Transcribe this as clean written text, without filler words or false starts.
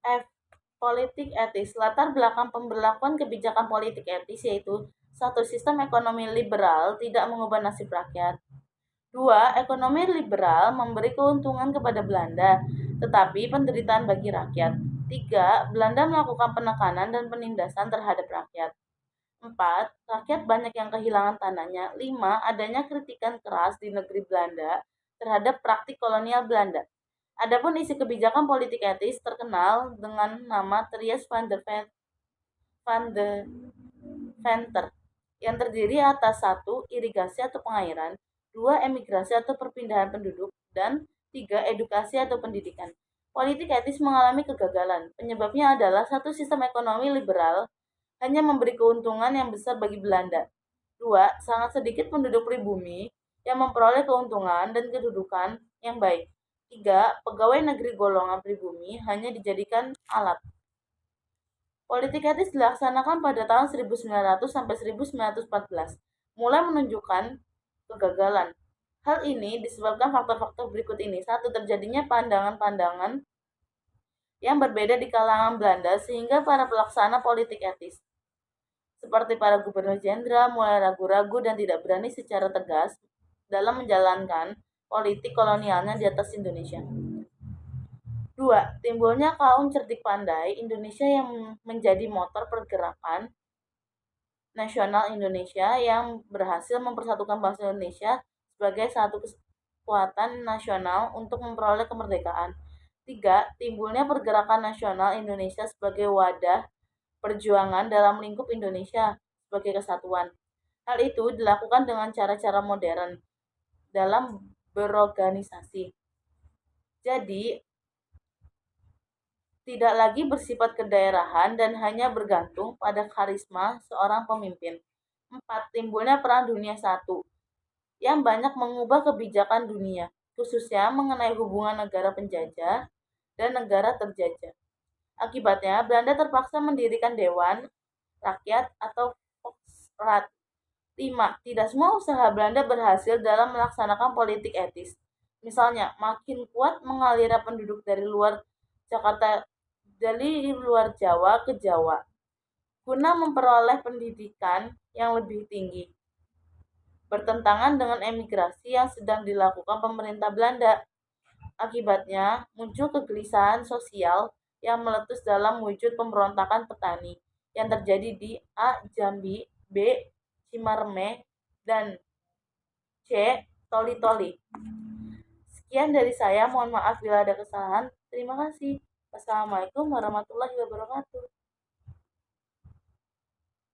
F. Politik etis. Latar belakang pemberlakuan kebijakan politik etis yaitu satu, sistem ekonomi liberal tidak mengubah nasib rakyat. Dua, ekonomi liberal memberi keuntungan kepada Belanda, tetapi penderitaan bagi rakyat. Tiga, Belanda melakukan penekanan dan penindasan terhadap rakyat. Empat, rakyat banyak yang kehilangan tanahnya. Lima, adanya kritikan keras di negeri Belanda terhadap praktik kolonial Belanda. Adapun isi kebijakan politik etis terkenal dengan nama Tries van de Venter, yang terdiri atas satu, irigasi atau pengairan, dua, emigrasi atau perpindahan penduduk, dan tiga, edukasi atau pendidikan. Politik etis mengalami kegagalan. Penyebabnya adalah satu, sistem ekonomi liberal hanya memberi keuntungan yang besar bagi Belanda. Dua, sangat sedikit penduduk pribumi yang memperoleh keuntungan dan kedudukan yang baik. Tiga, pegawai negeri golongan pribumi hanya dijadikan alat. Politik etis dilaksanakan pada tahun 1900 sampai 1914, mulai menunjukkan kegagalan. Hal ini disebabkan faktor-faktor berikut ini. Satu, terjadinya pandangan-pandangan yang berbeda di kalangan Belanda sehingga para pelaksana politik etis, seperti para gubernur jenderal, mulai ragu-ragu dan tidak berani secara tegas dalam menjalankan politik kolonialnya di atas Indonesia. Dua, timbulnya kaum cerdik pandai Indonesia yang menjadi motor pergerakan nasional Indonesia yang berhasil mempersatukan bangsa Indonesia sebagai satu kekuatan nasional untuk memperoleh kemerdekaan. Tiga, timbulnya pergerakan nasional Indonesia sebagai wadah perjuangan dalam lingkup Indonesia sebagai kesatuan. Hal itu dilakukan dengan cara-cara modern dalam berorganisasi. Jadi, tidak lagi bersifat kedaerahan dan hanya bergantung pada karisma seorang pemimpin. Empat, timbulnya Perang Dunia I yang banyak mengubah kebijakan dunia, khususnya mengenai hubungan negara penjajah dan negara terjajah. Akibatnya, Belanda terpaksa mendirikan Dewan Rakyat atau Volksraad. 5. Tidak semua usaha Belanda berhasil dalam melaksanakan politik etis. Misalnya, makin kuat mengalirnya penduduk dari luar Jakarta dari luar Jawa ke Jawa guna memperoleh pendidikan yang lebih tinggi, bertentangan dengan emigrasi yang sedang dilakukan pemerintah Belanda. Akibatnya, muncul kegelisahan sosial yang meletus dalam wujud pemberontakan petani yang terjadi di A. Jambi, B. Cimareme, dan C. Toli-Toli. Sekian dari saya, mohon maaf bila ada kesalahan. Terima kasih. Wassalamualaikum warahmatullahi wabarakatuh.